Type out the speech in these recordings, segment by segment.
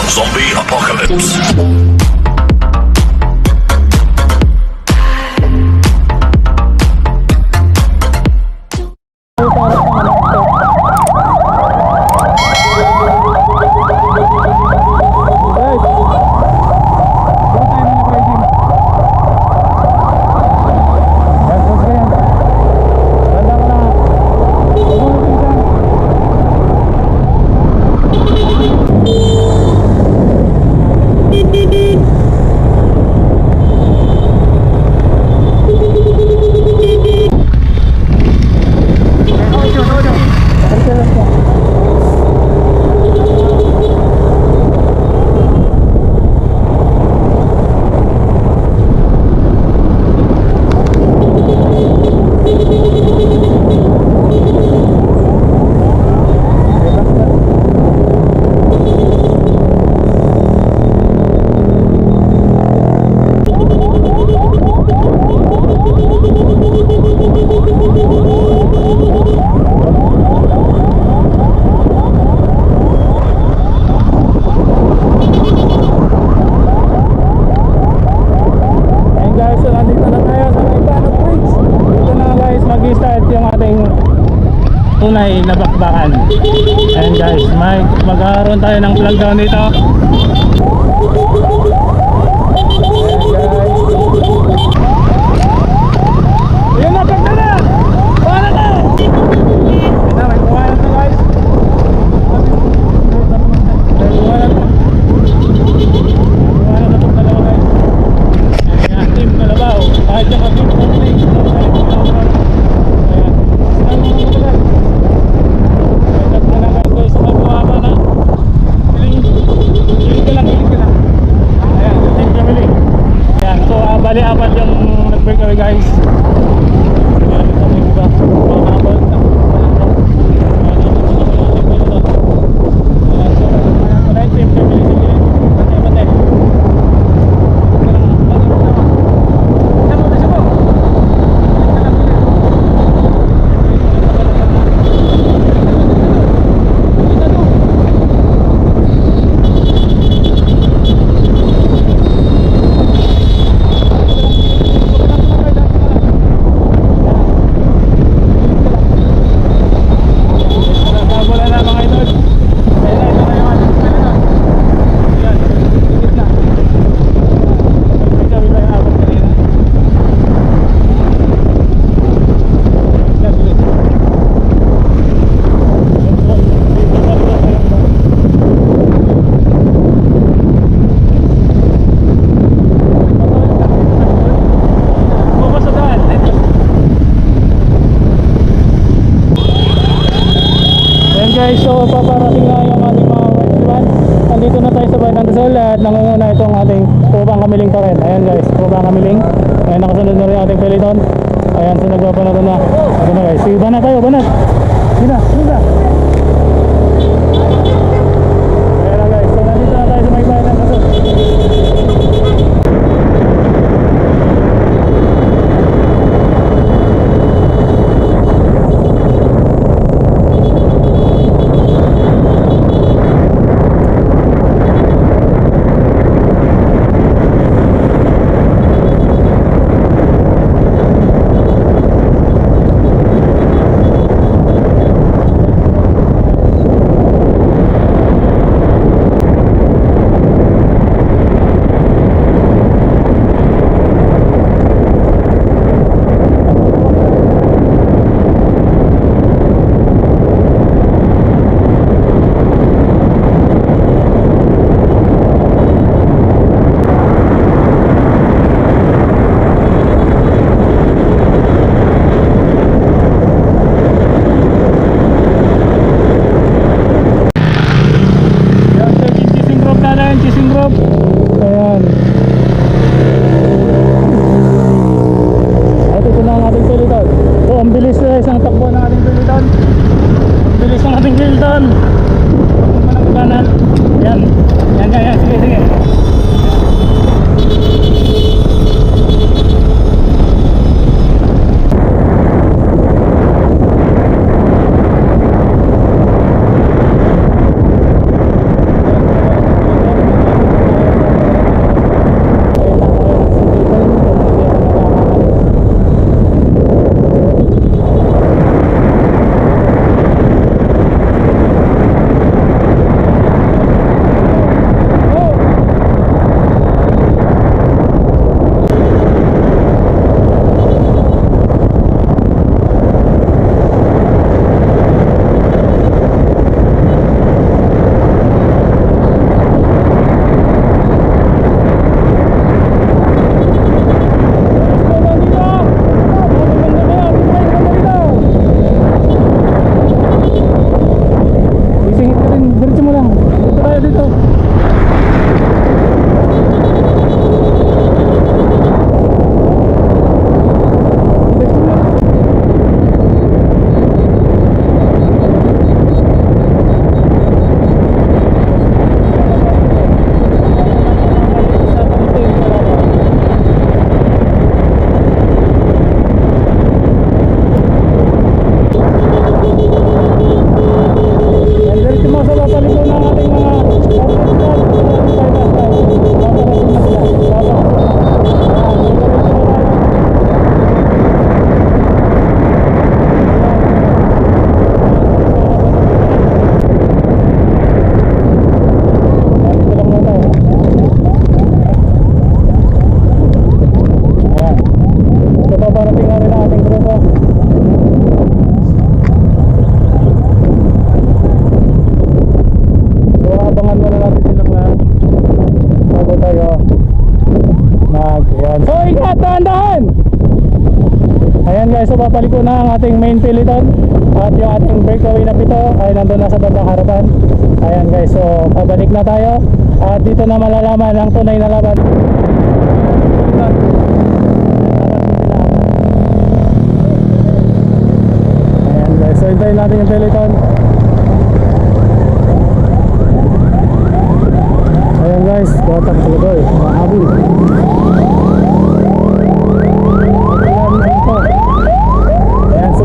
Zombie Apocalypse. Tunay na bakbakan. Ayan guys, magkakaroon tayo ng flag down dito. Ayan na, flag na! Paano na? Ayan na, may kuha na to guys. May kuha na to. Kuha na to dalawa guys. Ayan, team Kalabaw. Kahit yung team Kalabaw. Bali apat yung nag-breakaway guys. Ayan, ito may iba. Guys, so paparating na yung ating mga festival. Nandito na tayo sa Bayan ng Dasal at nangunguna itong ating Pupang Kamiling pa rin. Ayan guys, Pupang Kamiling. Ayan, nakasunod na rin ating peloton. Ayan, so nagpapanood na. Ayan na guys, sige, banat tayo, banat. Sige na, sige na. Ayan na guys, so nandito na tayo sa may Bayan ng Dasal. dito. So papaliko na ang ating main peloton at yung ating breakaway na pito ay nandun na sa bandang harapan. Ayan guys, so pabalik na tayo at dito na malalaman ang tunay na laban. Ayan guys, so hintayin natin yung peloton. Ayan guys, watak tuloy, mahabol.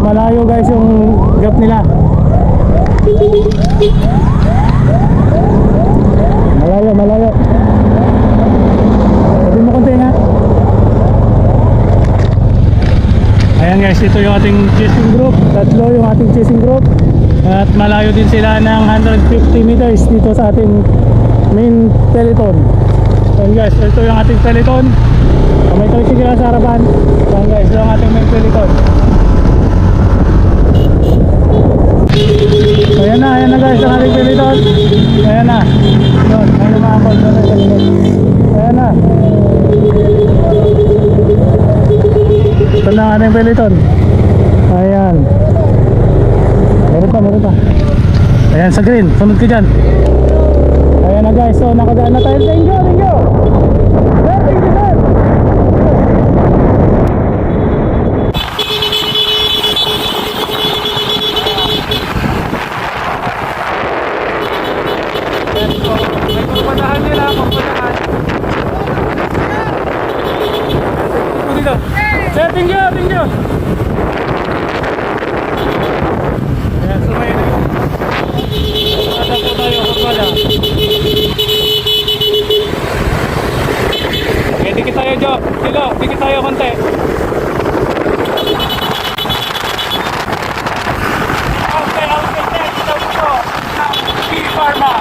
Malayo guys yung gap nila. Malayo. Sabi mo konti nga. Ayan guys, ito yung ating chasing group. Tatlo yung ating chasing group. At malayo din sila ng 150 meters dito sa ating main peloton. Ayan guys, ito yung ating peloton. May tricycle sa harapan. Ayan guys, ito yung ating main peloton. Ayan na guys, ang ating peloton. Ayan na. Yun, may lumakot sa peloton. Ayan na. Ito na ang ating peloton. Ayan. Meron pa. Ayan sa green, sunod ka dyan. Ayan na guys, so nakadaan na tayo. Thank you. Thank you sir. Pagpadahan nila, pagpadahan. Dito. Sir, thank you. Ayan, sumay na. Pagpada po tayo, pagpada. Okay, dikit tayo, Joe. Dilo, dikit tayo konti. Okay, dito po. P-Pharma.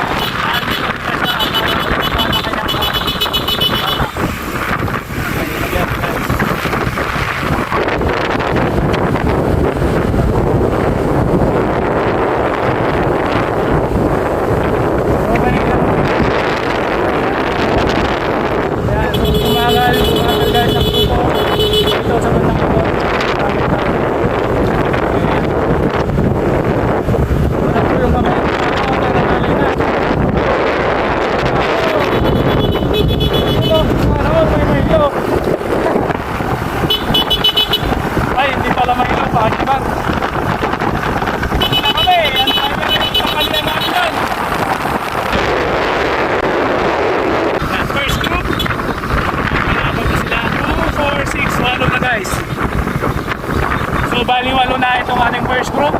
So bali walo na itong ating first group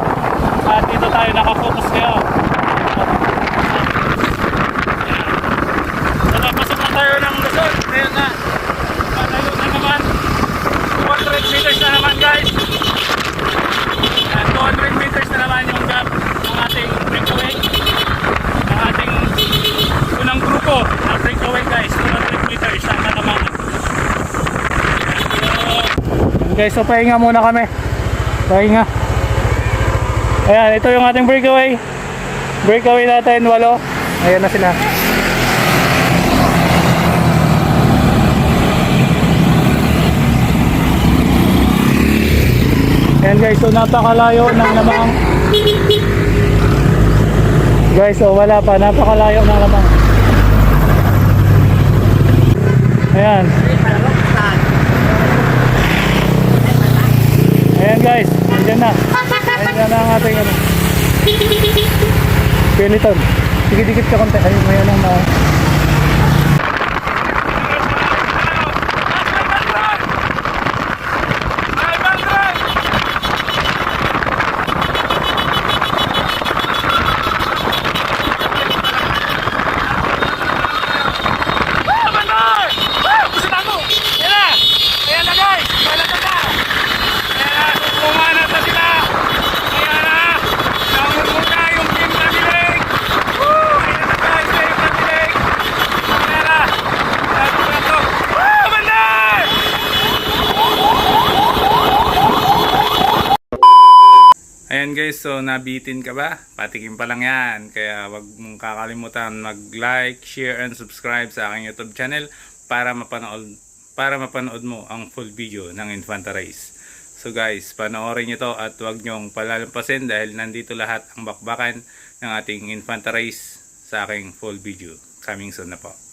at dito tayo nakafocus ngayon. So napasok na tayo ng Luzon. Ngayon na panayo na naman 200 meters na naman guys. At 200 meters na naman yung gap ng ating breakaway, ng ating unang grupo na breakaway guys. 200 meters na naman. Okay, so pahinga muna kami. Pahinga. Ayan, ito yung ating breakaway. Breakaway natin, 8. Ayan na sila. Ayan guys, so napakalayo ng namang Guys, so wala pa, napakalayo ng lamang. Ayan. Ayan guys, andyan na. Ayan na ang ating ano. Peliton. Dikit-dikit ka konti. Ayun, may anong na. Ayan guys, so nabitin ka ba? Patikim pa lang yan. Kaya wag mong kakalimutan mag-like, share, and subscribe sa aking YouTube channel para mapanood mo ang full video ng Infanta Race. So guys, panoorin nyo to at wag nyong palalampasin dahil nandito lahat ang bakbakan ng ating Infanta Race sa aking full video. Coming soon na po.